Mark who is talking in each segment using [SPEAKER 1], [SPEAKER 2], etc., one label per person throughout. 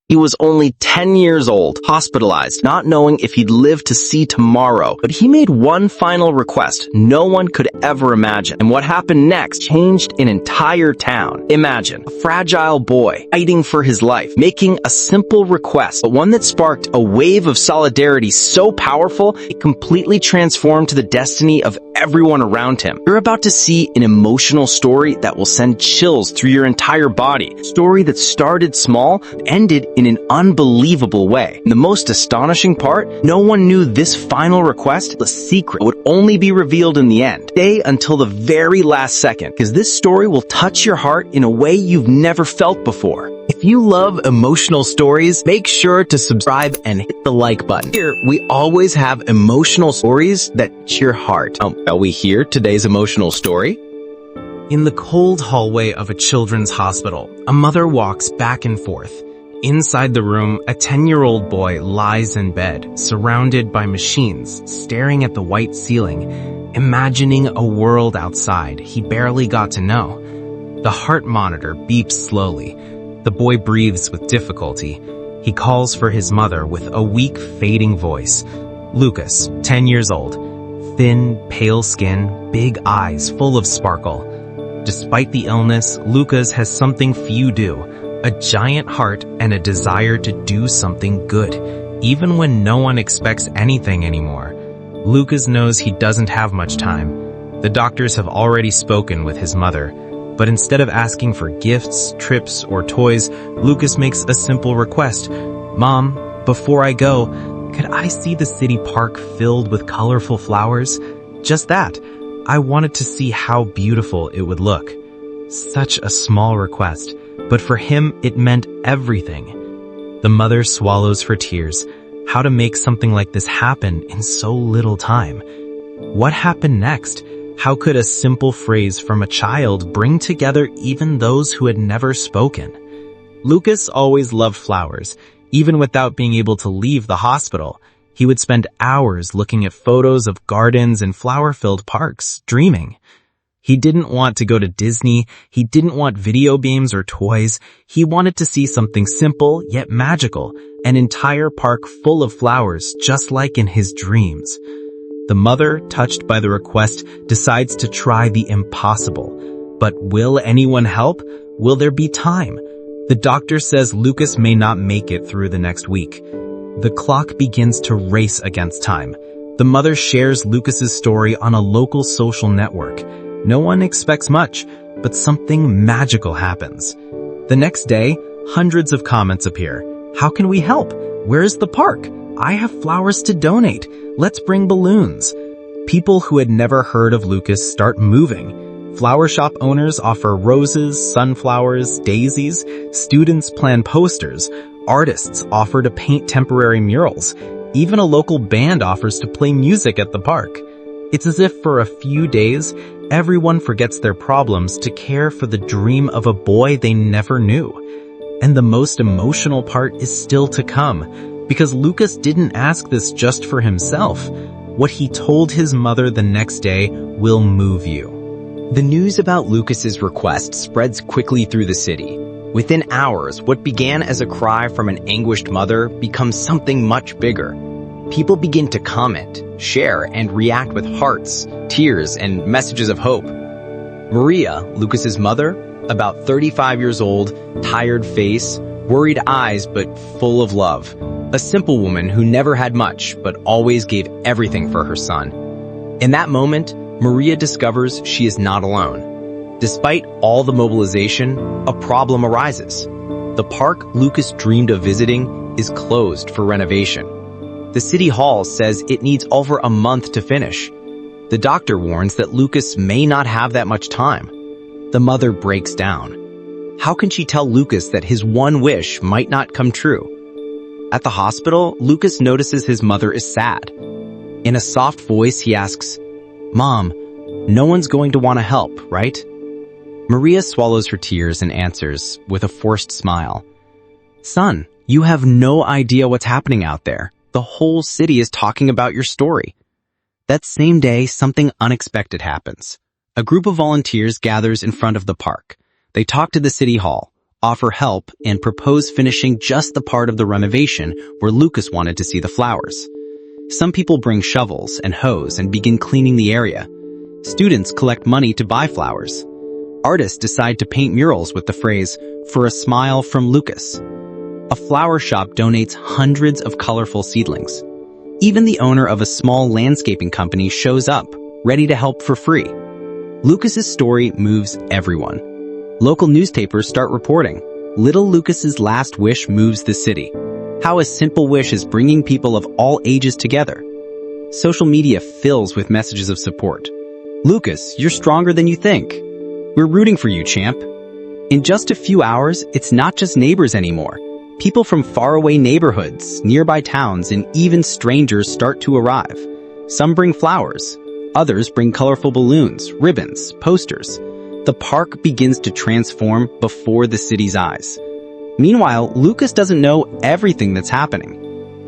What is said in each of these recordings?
[SPEAKER 1] He was only 10 years old, hospitalized, not knowing if he'd live to see tomorrow. But he made one final request no one could ever imagine. And what happened next changed an entire town. Imagine a fragile boy fighting for his life, making a simple request, but one that sparked a wave of solidarity so powerful it completely transformed the destiny of everyone around him. You're about to see an emotional story that will send chills through your entire body. A story that started small, ended in an unbelievable way. And the most astonishing part, no one knew this final request, the secret, would only be revealed in the end. Stay until the very last second, because this story will touch your heart in a way you've never felt before. If you love emotional stories, make sure to subscribe and hit the like button. Here, we always have emotional stories that touch your heart. Shall we hear today's emotional story?
[SPEAKER 2] In the cold hallway of a children's hospital, a mother walks back and forth. Inside the room, a 10-year-old boy lies in bed, surrounded by machines, staring at the white ceiling, imagining a world outside he barely got to know. The heart monitor beeps slowly. The boy breathes with difficulty. He calls for his mother with a weak, fading voice. Lucas, 10 years old. Thin, pale skin, big eyes full of sparkle. Despite the illness, Lucas has something few do. A giant heart and a desire to do something good, even when no one expects anything anymore. Lucas knows he doesn't have much time. The doctors have already spoken with his mother, but instead of asking for gifts, trips, or toys, Lucas makes a simple request. Mom, before I go, could I see the city park filled with colorful flowers? Just that. I wanted to see how beautiful it would look. Such a small request. But for him, it meant everything. The mother swallows her tears. How to make something like this happen in so little time? What happened next? How could a simple phrase from a child bring together even those who had never spoken? Lucas always loved flowers. Even without being able to leave the hospital, he would spend hours looking at photos of gardens and flower-filled parks, dreaming. He didn't want to go to Disney. He didn't want video games or toys. He wanted to see something simple yet magical, an entire park full of flowers just like in his dreams. The mother, touched by the request, decides to try the impossible. But will anyone help? Will there be time? The doctor says Lucas may not make it through the next week. The clock begins to race against time. The mother shares Lucas's story on a local social network. No one expects much, but something magical happens. The next day, hundreds of comments appear. How can we help? Where is the park? I have flowers to donate. Let's bring balloons. People who had never heard of Lucas start moving. Flower shop owners offer roses, sunflowers, daisies. Students plan posters. Artists offer to paint temporary murals. Even a local band offers to play music at the park. It's as if for a few days, everyone forgets their problems to care for the dream of a boy they never knew. And the most emotional part is still to come, because Lucas didn't ask this just for himself. What he told his mother the next day will move you.
[SPEAKER 1] The news about Lucas's request spreads quickly through the city. Within hours, what began as a cry from an anguished mother becomes something much bigger. People begin to comment, share, and react with hearts, tears, and messages of hope. Maria, Lucas's mother, about 35 years old, tired face, worried eyes but full of love. A simple woman who never had much but always gave everything for her son. In that moment, Maria discovers she is not alone. Despite all the mobilization, a problem arises. The park Lucas dreamed of visiting is closed for renovation. The city hall says it needs over a month to finish. The doctor warns that Lucas may not have that much time. The mother breaks down. How can she tell Lucas that his one wish might not come true? At the hospital, Lucas notices his mother is sad. In a soft voice, he asks, "Mom, no one's going to want to help, right?" Maria swallows her tears and answers with a forced smile. "Son, you have no idea what's happening out there. The whole city is talking about your story." That same day, something unexpected happens. A group of volunteers gathers in front of the park. They talk to the city hall. offer help, and propose finishing just the part of the renovation where Lucas wanted to see the flowers. Some people bring shovels and hose and begin cleaning the area. Students collect money to buy flowers. Artists decide to paint murals with the phrase, "For a smile from Lucas." A flower shop donates hundreds of colorful seedlings. Even the owner of a small landscaping company shows up, ready to help for free. Lucas's story moves everyone. Local newspapers start reporting, "Little Lucas's last wish moves the city." How a simple wish is bringing people of all ages together. Social media fills with messages of support. "Lucas, you're stronger than you think. We're rooting for you, champ." In just a few hours, it's not just neighbors anymore. People from faraway neighborhoods, nearby towns, and even strangers start to arrive. Some bring flowers. Others bring colorful balloons, ribbons, posters. The park begins to transform before the city's eyes. Meanwhile, Lucas doesn't know everything that's happening.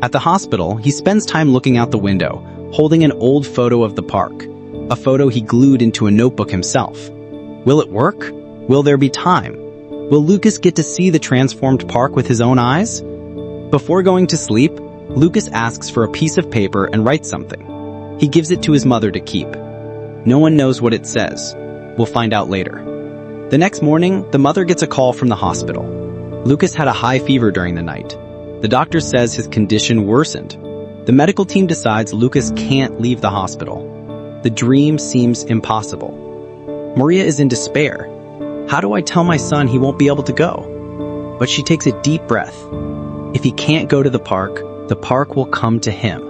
[SPEAKER 1] At the hospital, he spends time looking out the window, holding an old photo of the park, a photo he glued into a notebook himself. Will it work? Will there be time? Will Lucas get to see the transformed park with his own eyes? Before going to sleep, Lucas asks for a piece of paper and writes something. He gives it to his mother to keep. No one knows what it says. We'll find out later. The next morning, the mother gets a call from the hospital. Lucas had a high fever during the night. The doctor says his condition worsened. The medical team decides Lucas can't leave the hospital. The dream seems impossible. Maria is in despair. How do I tell my son he won't be able to go? But she takes a deep breath. If he can't go to the park will come to him.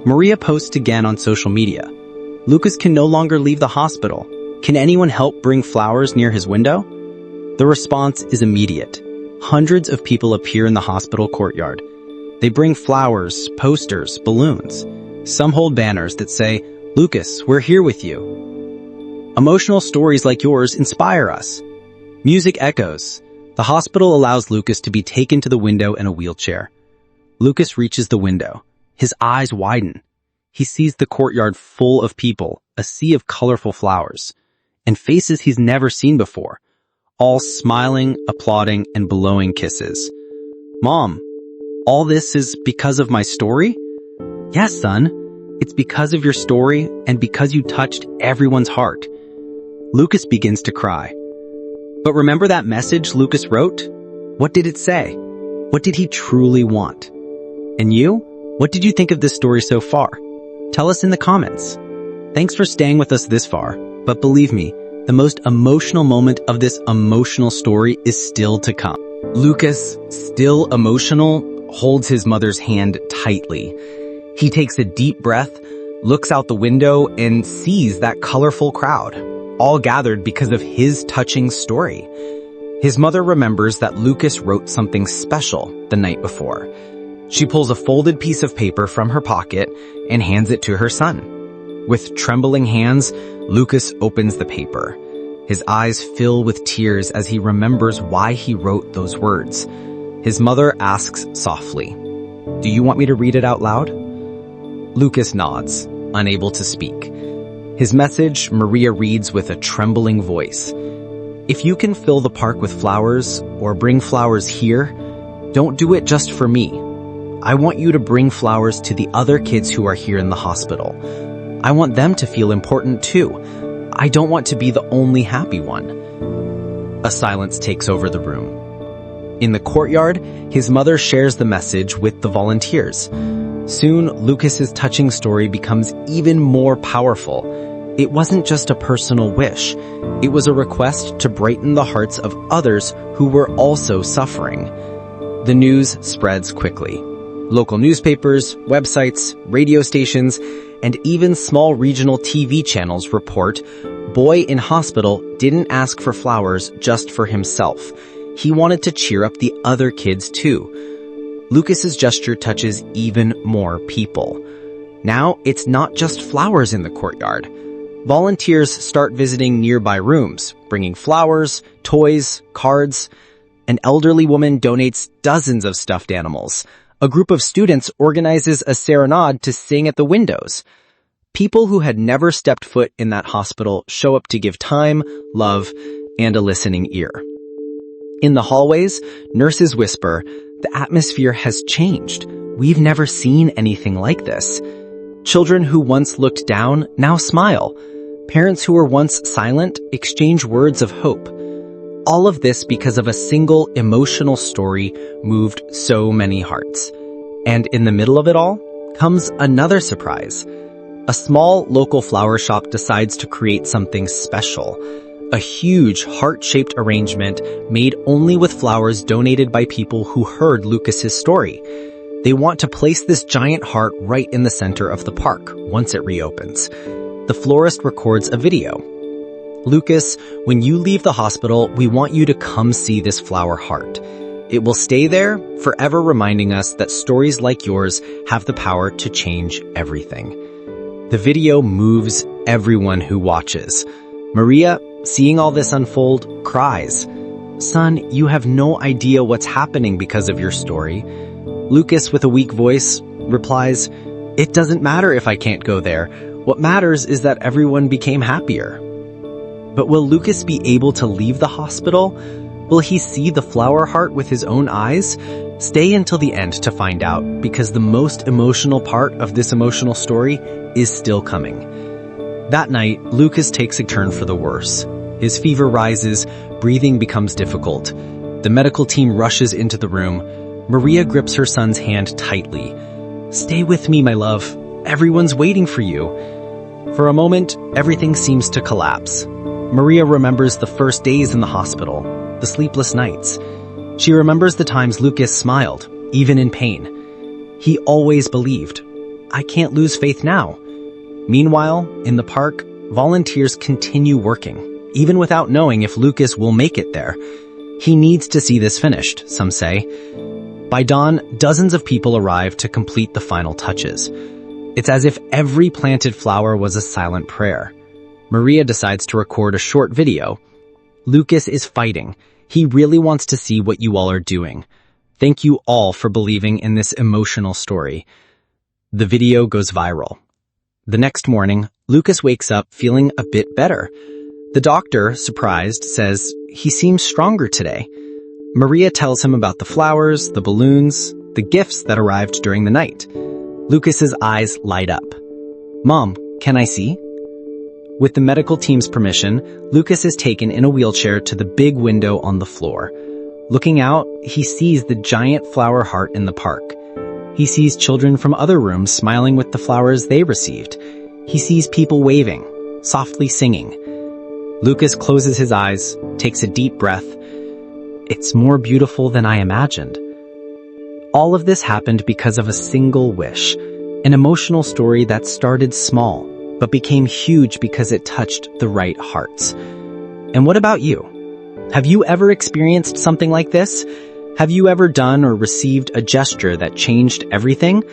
[SPEAKER 1] Maria posts again on social media. Lucas can no longer leave the hospital. Can anyone help bring flowers near his window? The response is immediate. Hundreds of people appear in the hospital courtyard. They bring flowers, posters, balloons. Some hold banners that say, "Lucas, we're here with you." Emotional stories like yours inspire us. Music echoes. The hospital allows Lucas to be taken to the window in a wheelchair. Lucas reaches the window. His eyes widen. He sees the courtyard full of people, a sea of colorful flowers, and faces he's never seen before, all smiling, applauding, and blowing kisses. "Mom, all this is because of my story?" "Yes, son. It's because of your story and because you touched everyone's heart." Lucas begins to cry. But remember that message Lucas wrote? What did it say? What did he truly want? And you? What did you think of this story so far? Tell us in the comments. Thanks for staying with us this far, but believe me, the most emotional moment of this emotional story is still to come. Lucas, still emotional, holds his mother's hand tightly. He takes a deep breath, looks out the window, and sees that colorful crowd, all gathered because of his touching story. His mother remembers that Lucas wrote something special the night before. She pulls a folded piece of paper from her pocket and hands it to her son. With trembling hands, Lucas opens the paper. His eyes fill with tears as he remembers why he wrote those words. His mother asks softly, "Do you want me to read it out loud?" Lucas nods, unable to speak. His message, Maria reads with a trembling voice. "If you can fill the park with flowers or bring flowers here, don't do it just for me. I want you to bring flowers to the other kids who are here in the hospital. I want them to feel important too. I don't want to be the only happy one." A silence takes over the room. In the courtyard, his mother shares the message with the volunteers. Soon, Lucas's touching story becomes even more powerful. It wasn't just a personal wish. It was a request to brighten the hearts of others who were also suffering. The news spreads quickly. Local newspapers, websites, radio stations, and even small regional TV channels report, "Boy in hospital didn't ask for flowers just for himself. He wanted to cheer up the other kids too." Lucas's gesture touches even more people. Now, it's not just flowers in the courtyard. Volunteers start visiting nearby rooms, bringing flowers, toys, cards. An elderly woman donates dozens of stuffed animals. A group of students organizes a serenade to sing at the windows. People who had never stepped foot in that hospital show up to give time, love, and a listening ear. In the hallways, nurses whisper, "The atmosphere has changed. We've never seen anything like this." Children who once looked down now smile. Parents who were once silent exchange words of hope. All of this because of a single emotional story moved so many hearts. And in the middle of it all comes another surprise. A small local flower shop decides to create something special. A huge heart-shaped arrangement made only with flowers donated by people who heard Lucas's story. They want to place this giant heart right in the center of the park once it reopens. The florist records a video. "Lucas, when you leave the hospital, we want you to come see this flower heart. It will stay there, forever reminding us that stories like yours have the power to change everything." The video moves everyone who watches. Maria, seeing all this unfold, cries. "Son, you have no idea what's happening because of your story." Lucas, with a weak voice, replies, "It doesn't matter if I can't go there. What matters is that everyone became happier." But will Lucas be able to leave the hospital? Will he see the flower heart with his own eyes? Stay until the end to find out, because the most emotional part of this emotional story is still coming. That night, Lucas takes a turn for the worse. His fever rises, breathing becomes difficult. The medical team rushes into the room. Maria grips her son's hand tightly. "Stay with me, my love. Everyone's waiting for you." For a moment, everything seems to collapse. Maria remembers the first days in the hospital, the sleepless nights. She remembers the times Lucas smiled, even in pain. He always believed. "I can't lose faith now." Meanwhile, in the park, volunteers continue working, even without knowing if Lucas will make it there. He needs to see this finished, some say. By dawn, dozens of people arrive to complete the final touches. It's as if every planted flower was a silent prayer. Maria decides to record a short video. "Lucas is fighting. He really wants to see what you all are doing. Thank you all for believing in this emotional story." The video goes viral. The next morning, Lucas wakes up feeling a bit better. The doctor, surprised, says he seems stronger today. Maria tells him about the flowers, the balloons, the gifts that arrived during the night. Lucas's eyes light up. "Mom, can I see?" With the medical team's permission, Lucas is taken in a wheelchair to the big window on the floor. Looking out, he sees the giant flower heart in the park. He sees children from other rooms smiling with the flowers they received. He sees people waving, softly singing. Lucas closes his eyes, takes a deep breath. It's more beautiful than I imagined. All of this happened because of a single wish, an emotional story that started small, but became huge because it touched the right hearts. And what about you? Have you ever experienced something like this? Have you ever done or received a gesture that changed everything?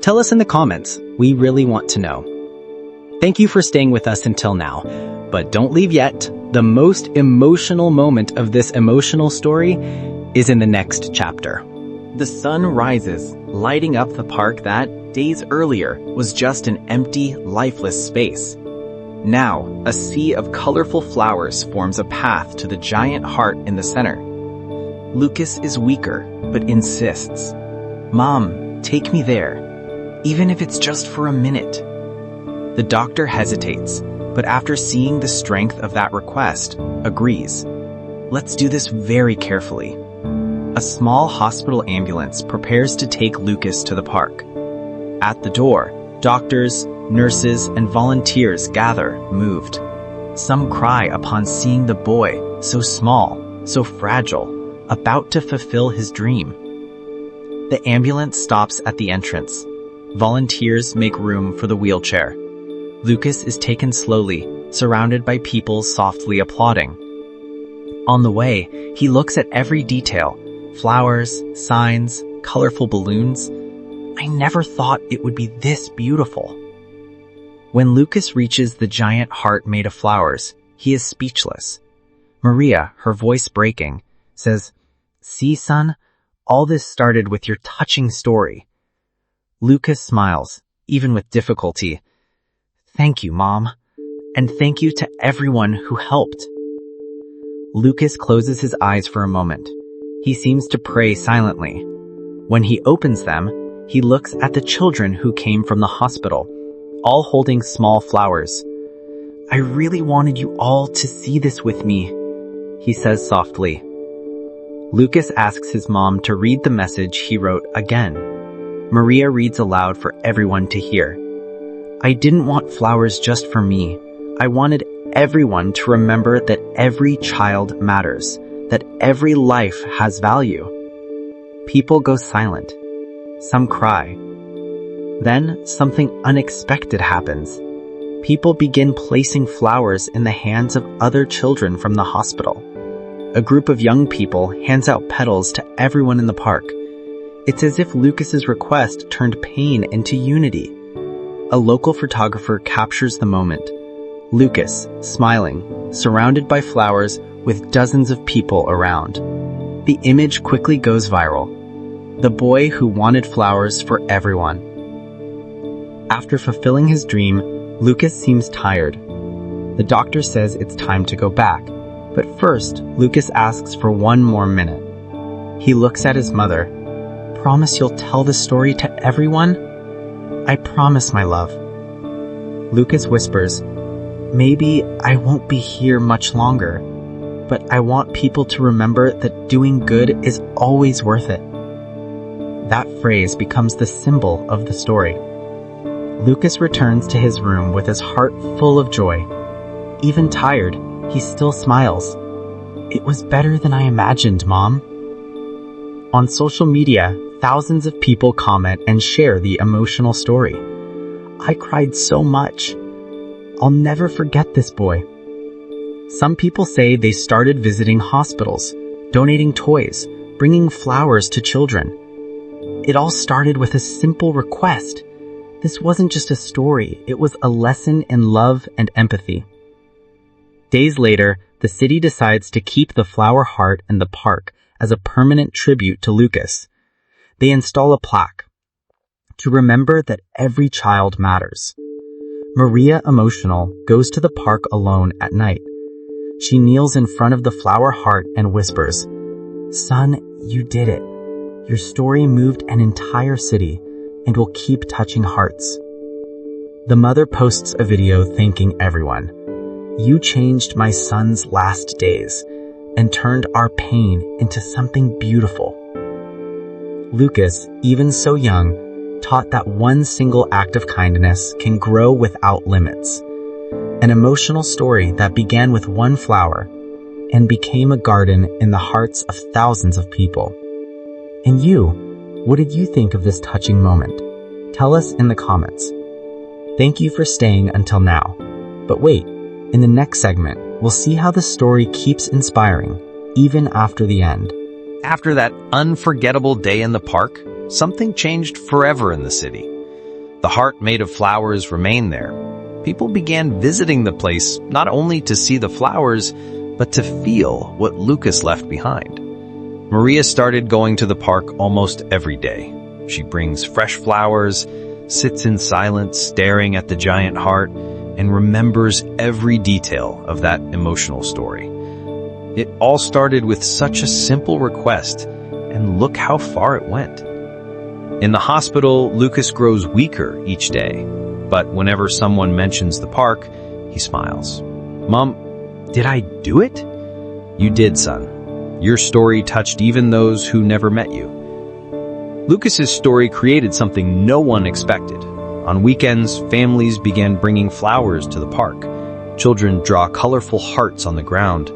[SPEAKER 1] Tell us in the comments. We really want to know. Thank you for staying with us until now. But don't leave yet. The most emotional moment of this emotional story is in the next chapter. The sun rises, lighting up the park that, days earlier, was just an empty, lifeless space. Now, a sea of colorful flowers forms a path to the giant heart in the center. Lucas is weaker, but insists. "Mom, take me there, even if it's just for a minute." The doctor hesitates, but after seeing the strength of that request, agrees. Let's do this very carefully. A small hospital ambulance prepares to take Lucas to the park. At the door, doctors, nurses, and volunteers gather, moved. Some cry upon seeing the boy, so small, so fragile, about to fulfill his dream. The ambulance stops at the entrance. Volunteers make room for the wheelchair. Lucas is taken slowly, surrounded by people softly applauding. On the way, he looks at every detail: flowers, signs, colorful balloons. I never thought it would be this beautiful. When Lucas reaches the giant heart made of flowers, he is speechless. Maria, her voice breaking, says, "See, son, all this started with your touching story." Lucas smiles, even with difficulty. "Thank you, Mom, and thank you to everyone who helped." Lucas closes his eyes for a moment. He seems to pray silently. When he opens them, he looks at the children who came from the hospital, all holding small flowers. "I really wanted you all to see this with me," he says softly. Lucas asks his mom to read the message he wrote again. Maria reads aloud for everyone to hear. "I didn't want flowers just for me. I wanted everyone to remember that every child matters, that every life has value." People go silent. Some cry. Then something unexpected happens. People begin placing flowers in the hands of other children from the hospital. A group of young people hands out petals to everyone in the park. It's as if Lucas's request turned pain into unity. A local photographer captures the moment. Lucas, smiling, surrounded by flowers with dozens of people around. The image quickly goes viral. The boy who wanted flowers for everyone. After fulfilling his dream, Lucas seems tired. The doctor says it's time to go back, but first, Lucas asks for one more minute. He looks at his mother. "Promise you'll tell the story to everyone?" "I promise, my love." Lucas whispers, "Maybe I won't be here much longer, but I want people to remember that doing good is always worth it." That phrase becomes the symbol of the story. Lucas returns to his room with his heart full of joy. Even tired, he still smiles. "It was better than I imagined, Mom." On social media, thousands of people comment and share the emotional story. "I cried so much. I'll never forget this boy." Some people say they started visiting hospitals, donating toys, bringing flowers to children. It all started with a simple request. This wasn't just a story, it was a lesson in love and empathy. Days later, the city decides to keep the flower heart in the park as a permanent tribute to Lucas. They install a plaque to remember that every child matters. Maria, emotional, goes to the park alone at night. She kneels in front of the flower heart and whispers, "Son, you did it. Your story moved an entire city and will keep touching hearts." The mother posts a video thanking everyone. "You changed my son's last days and turned our pain into something beautiful." Lucas, even so young, taught that one single act of kindness can grow without limits. An emotional story that began with one flower and became a garden in the hearts of thousands of people. And you, what did you think of this touching moment? Tell us in the comments. Thank you for staying until now. But wait, in the next segment, we'll see how the story keeps inspiring, even after the end.
[SPEAKER 3] After that unforgettable day in the park, something changed forever in the city. The heart made of flowers remained there. People began visiting the place not only to see the flowers, but to feel what Lucas left behind. Maria started going to the park almost every day. She brings fresh flowers, sits in silence staring at the giant heart, and remembers every detail of that emotional story. It all started with such a simple request, and look how far it went. In the hospital, Lucas grows weaker each day, but whenever someone mentions the park, he smiles. "Mom, did I do it?" "You did, son. Your story touched even those who never met you." Lucas's story created something no one expected. On weekends, families began bringing flowers to the park. Children draw colorful hearts on the ground.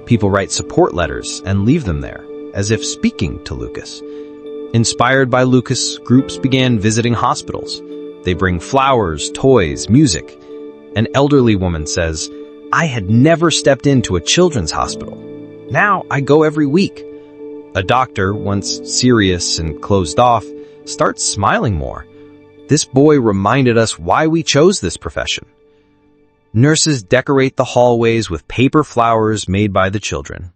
[SPEAKER 3] People write support letters and leave them there, as if speaking to Lucas. Inspired by Lucas, groups began visiting hospitals. They bring flowers, toys, music. An elderly woman says, "I had never stepped into a children's hospital. Now I go every week." A doctor, once serious and closed off, starts smiling more. "This boy reminded us why we chose this profession." Nurses decorate the hallways with paper flowers made by the children.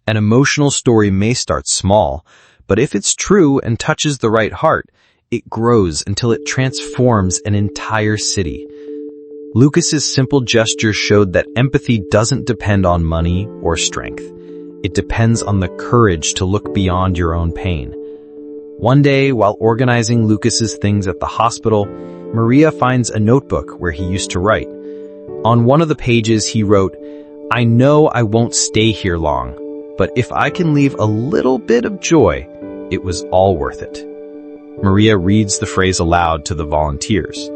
[SPEAKER 3] An emotional story may start small, but if it's true and touches the right heart, it grows until it transforms an entire city. Lucas's simple gesture showed that empathy doesn't depend on money or strength. It depends on the courage to look beyond your own pain. One day, while organizing Lucas's things at the hospital, Maria finds a notebook where he used to write. On one of the pages, he wrote, "I know I won't stay here long, but if I can leave a little bit of joy, it was all worth it." Maria reads the phrase aloud to the volunteers.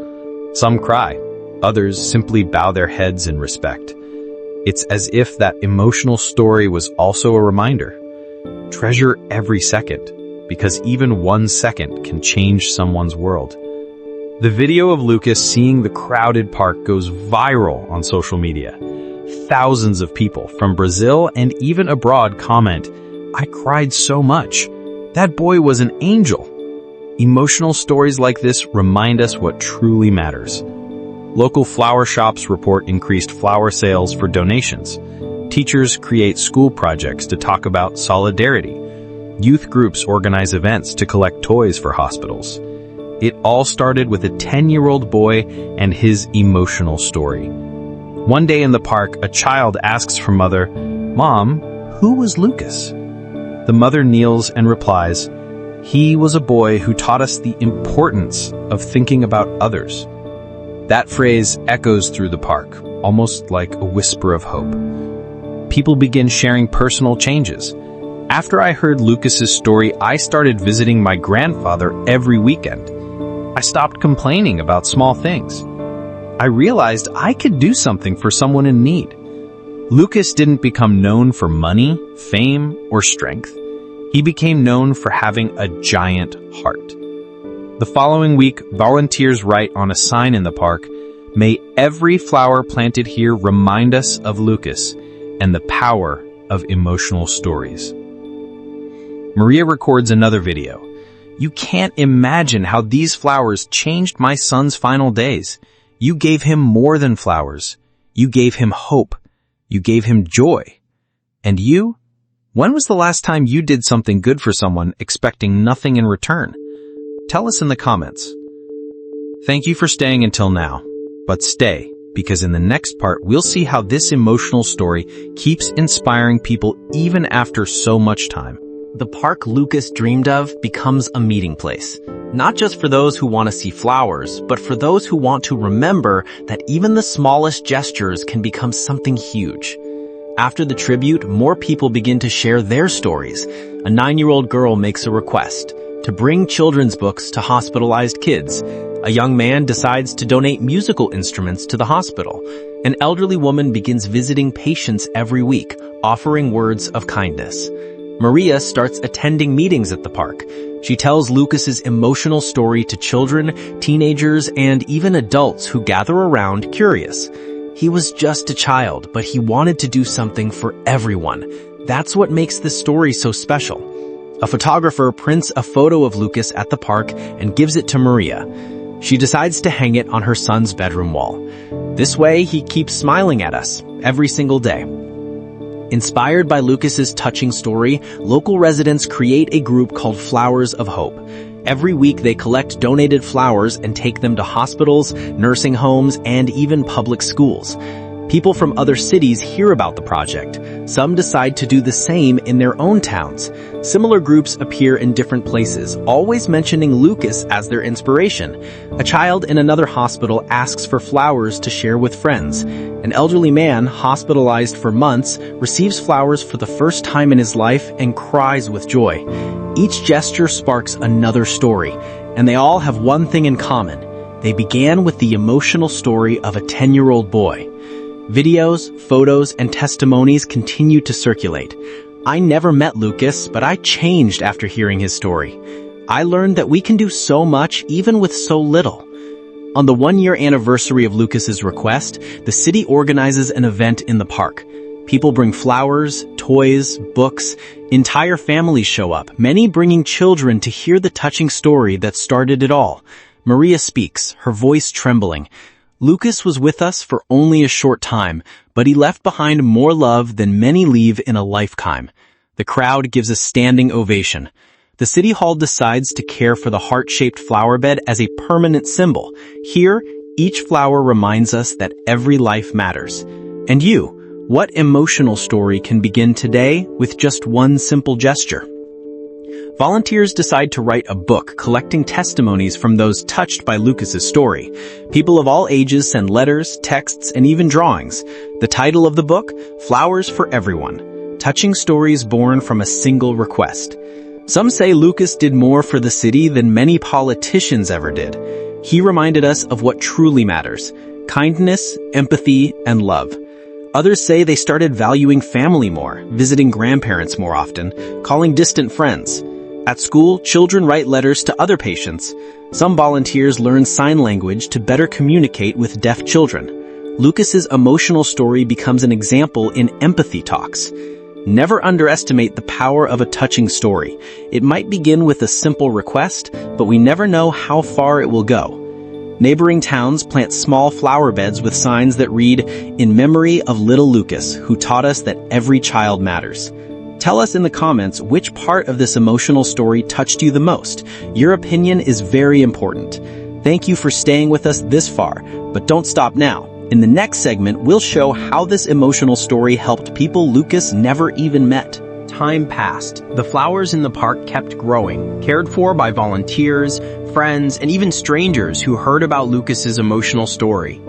[SPEAKER 3] Some cry, others simply bow their heads in respect. It's as if that emotional story was also a reminder. Treasure every second, because even 1 second can change someone's world. The video of Lucas seeing the crowded park goes viral on social media. Thousands of people from Brazil and even abroad comment, "I cried so much. That boy was an angel." Emotional stories like this remind us what truly matters. Local flower shops report increased flower sales for donations. Teachers create school projects to talk about solidarity. Youth groups organize events to collect toys for hospitals. It all started with a 10-year-old boy and his emotional story. One day in the park, a child asks her mother, "Mom, who was Lucas?" The mother kneels and replies, "He was a boy who taught us the importance of thinking about others." That phrase echoes through the park, almost like a whisper of hope. People begin sharing personal changes. After I heard Lucas's story, I started visiting my grandfather every weekend. I stopped complaining about small things. I realized I could do something for someone in need. Lucas didn't become known for money, fame, or strength. He became known for having a giant heart. The following week, volunteers write on a sign in the park, "May every flower planted here remind us of Lucas and the power of emotional stories." Maria records another video. "You can't imagine how these flowers changed my son's final days. You gave him more than flowers. You gave him hope. You gave him joy. And you? When was the last time you did something good for someone expecting nothing in return? Tell us in the comments." Thank you for staying until now. But stay, because in the next part, we'll see how this emotional story keeps inspiring people even after so much time.
[SPEAKER 2] The park Lucas dreamed of becomes a meeting place, not just for those who want to see flowers, but for those who want to remember that even the smallest gestures can become something huge. After the tribute, more people begin to share their stories. A 9-year-old girl makes a request to bring children's books to hospitalized kids. A young man decides to donate musical instruments to the hospital. An elderly woman begins visiting patients every week, offering words of kindness. Maria starts attending meetings at the park. She tells Lucas's emotional story to children, teenagers, and even adults who gather around curious. He was just a child, but he wanted to do something for everyone. That's what makes this story so special. A photographer prints a photo of Lucas at the park and gives it to Maria. She decides to hang it on her son's bedroom wall. This way, he keeps smiling at us every single day. Inspired by Lucas's touching story, local residents create a group called Flowers of Hope. Every week they collect donated flowers and take them to hospitals, nursing homes, and even public schools. People from other cities hear about the project. Some decide to do the same in their own towns. Similar groups appear in different places, always mentioning Lucas as their inspiration. A child in another hospital asks for flowers to share with friends. An elderly man, hospitalized for months, receives flowers for the first time in his life and cries with joy. Each gesture sparks another story, and they all have one thing in common. They began with the emotional story of a 10-year-old boy. Videos, photos, and testimonies continue to circulate. I never met Lucas, but I changed after hearing his story. I learned that we can do so much even with so little. On the 1-year anniversary of Lucas's request, the city organizes an event in the park. People bring flowers, toys, books. Entire families show up, many bringing children to hear the touching story that started it all. Maria speaks, her voice trembling. Lucas was with us for only a short time, but he left behind more love than many leave in a lifetime. The crowd gives a standing ovation. The city hall decides to care for the heart-shaped flower bed as a permanent symbol. Here, each flower reminds us that every life matters. And you,
[SPEAKER 4] What emotional story can begin today with just one simple gesture? Volunteers decide to write a book collecting testimonies from those touched by Lucas's story. People of all ages send letters, texts, and even drawings. The title of the book, Flowers for Everyone, touching stories born from a single request. Some say Lucas did more for the city than many politicians ever did. He reminded us of what truly matters: kindness, empathy, and love. Others say they started valuing family more, visiting grandparents more often, calling distant friends. At school, children write letters to other patients. Some volunteers learn sign language to better communicate with deaf children. Lucas's emotional story becomes an example in empathy talks. Never underestimate the power of a touching story. It might begin with a simple request, but we never know how far it will go. Neighboring towns plant small flower beds with signs that read, "In memory of little Lucas, who taught us that every child matters." Tell us in the comments which part of this emotional story touched you the most. Your opinion is very important. Thank you for staying with us this far, but don't stop now. In the next segment, we'll show how this emotional story helped people Lucas never even met.
[SPEAKER 1] Time passed. The flowers in the park kept growing, cared for by volunteers, friends, and even strangers who heard about Lucas's emotional story.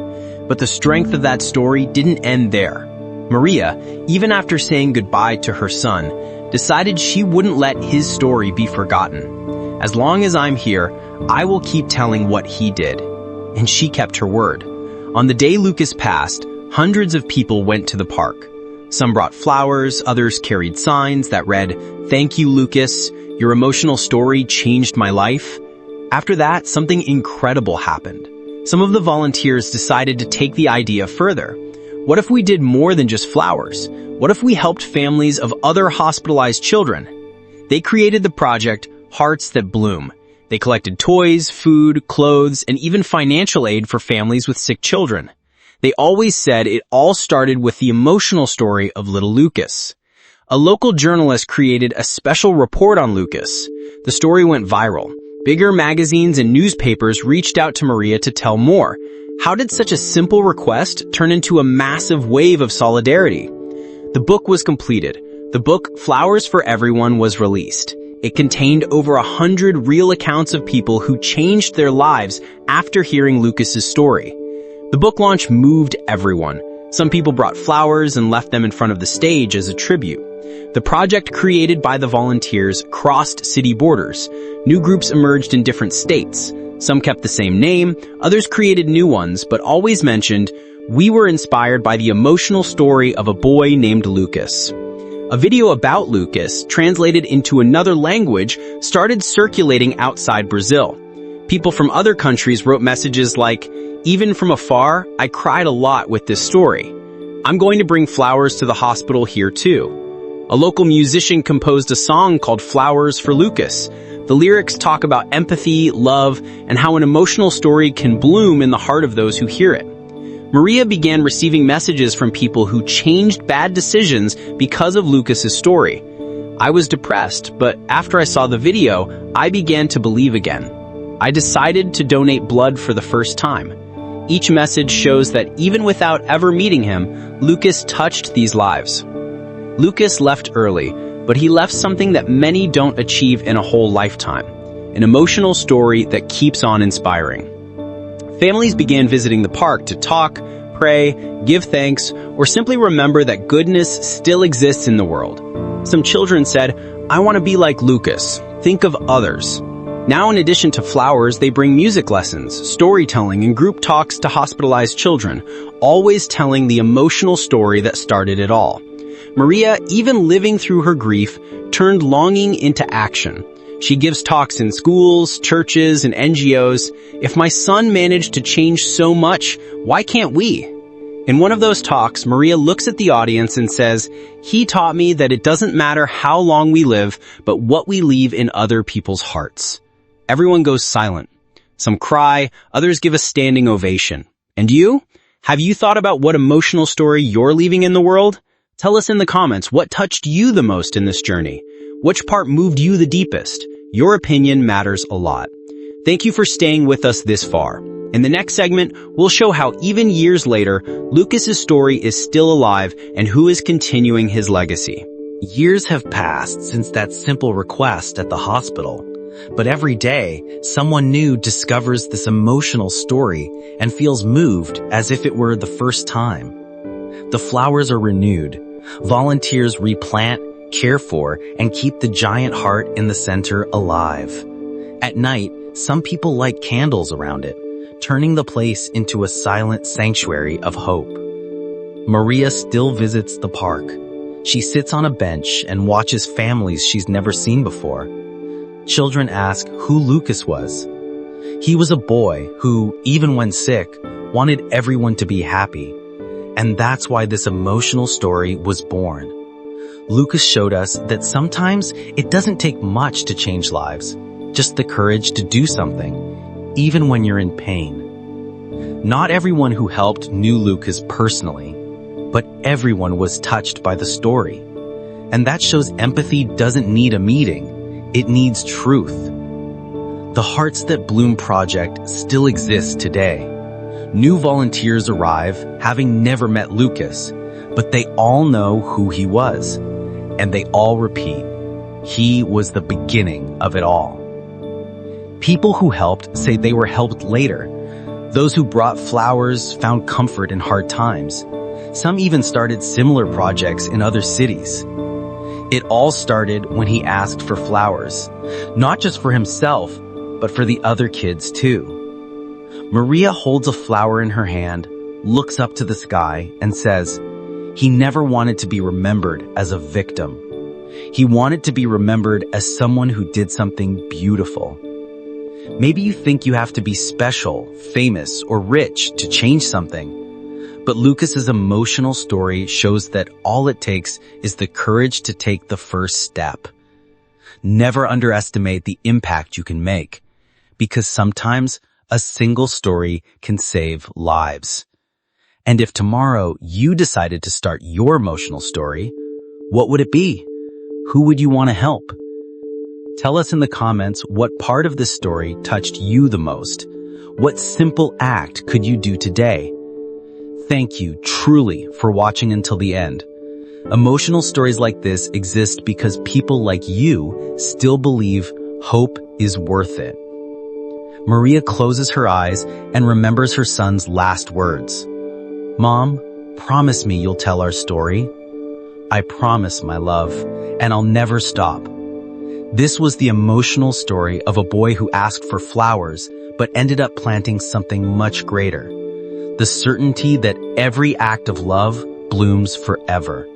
[SPEAKER 1] But the strength of that story didn't end there. Maria, even after saying goodbye to her son, decided she wouldn't let his story be forgotten. As long as I'm here, I will keep telling what he did. And she kept her word. On the day Lucas passed, hundreds of people went to the park. Some brought flowers, others carried signs that read, "Thank you, Lucas. Your emotional story changed my life." After that, something incredible happened. Some of the volunteers decided to take the idea further. What if we did more than just flowers? What if we helped families of other hospitalized children? They created the project Hearts That Bloom. They collected toys, food, clothes, and even financial aid for families with sick children. They always said it all started with the emotional story of little Lucas. A local journalist created a special report on Lucas. The story went viral. Bigger magazines and newspapers reached out to Maria to tell more. How did such a simple request turn into a massive wave of solidarity? The book was completed. The book Flowers for Everyone was released. It contained over 100 real accounts of people who changed their lives after hearing Lucas's story. The book launch moved everyone. Some people brought flowers and left them in front of the stage as a tribute. The project created by the volunteers crossed city borders. New groups emerged in different states. Some kept the same name, others created new ones, but always mentioned, "We were inspired by the emotional story of a boy named Lucas." A video about Lucas, translated into another language, started circulating outside Brazil. People from other countries wrote messages like, "Even from afar, I cried a lot with this story. I'm going to bring flowers to the hospital here too." A local musician composed a song called Flowers for Lucas. The lyrics talk about empathy, love, and how an emotional story can bloom in the heart of those who hear it. Maria began receiving messages from people who changed bad decisions because of Lucas's story. I was depressed, but after I saw the video, I began to believe again. I decided to donate blood for the first time. Each message shows that even without ever meeting him, Lucas touched these lives. Lucas left early, but he left something that many don't achieve in a whole lifetime, an emotional story that keeps on inspiring. Families began visiting the park to talk, pray, give thanks, or simply remember that goodness still exists in the world. Some children said, "I want to be like Lucas. Think of others." Now, in addition to flowers, they bring music lessons, storytelling, and group talks to hospitalized children, always telling the emotional story that started it all. Maria, even living through her grief, turned longing into action. She gives talks in schools, churches, and NGOs. "If my son managed to change so much, why can't we?" In one of those talks, Maria looks at the audience and says, "He taught me that it doesn't matter how long we live, but what we leave in other people's hearts." Everyone goes silent. Some cry, others give a standing ovation. And you? Have you thought about what emotional story you're leaving in the world? Tell us in the comments what touched you the most in this journey. Which part moved you the deepest? Your opinion matters a lot. Thank you for staying with us this far.
[SPEAKER 4] In the next segment, we'll show how even years later, Lucas's story is still alive and who is continuing his legacy.
[SPEAKER 2] Years have passed since that simple request at the hospital, but every day, someone new discovers this emotional story and feels moved as if it were the first time. The flowers are renewed, volunteers replant, care for, and keep the giant heart in the center alive. At night, some people light candles around it, turning the place into a silent sanctuary of hope. Maria still visits the park. She sits on a bench and watches families she's never seen before. Children ask who Lucas was. He was a boy who, even when sick, wanted everyone to be happy. And that's why this emotional story was born. Lucas showed us that sometimes it doesn't take much to change lives, just the courage to do something, even when you're in pain. Not everyone who helped knew Lucas personally, but everyone was touched by the story. And that shows empathy doesn't need a meeting, it needs truth. The Hearts That Bloom project still exists today. New volunteers arrive, having never met Lucas, but they all know who he was, and they all repeat, he was the beginning of it all. People who helped say they were helped later. Those who brought flowers found comfort in hard times. Some even started similar projects in other cities. It all started when he asked for flowers, not just for himself, but for the other kids too. Maria holds a flower in her hand, looks up to the sky, and says, he never wanted to be remembered as a victim. He wanted to be remembered as someone who did something beautiful. Maybe you think you have to be special, famous, or rich to change something. But Lucas's emotional story shows that all it takes is the courage to take the first step. Never underestimate the impact you can make, because sometimes a single story can save lives. And if tomorrow you decided to start your emotional story, what would it be? Who would you want to help? Tell us in the comments what part of this story touched you the most. What simple act could you do today? Thank you truly for watching until the end. Emotional stories like this exist because people like you still believe hope is worth it. Maria closes her eyes and remembers her son's last words. Mom, promise me you'll tell our story. I promise, my love, and I'll never stop. This was the emotional story of a boy who asked for flowers, but ended up planting something much greater. The certainty that every act of love blooms forever.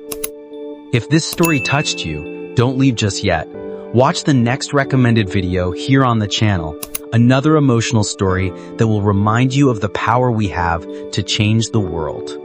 [SPEAKER 2] If this story touched you, don't leave just yet. Watch the next recommended video here on the channel, another emotional story that will remind you of the power we have to change the world.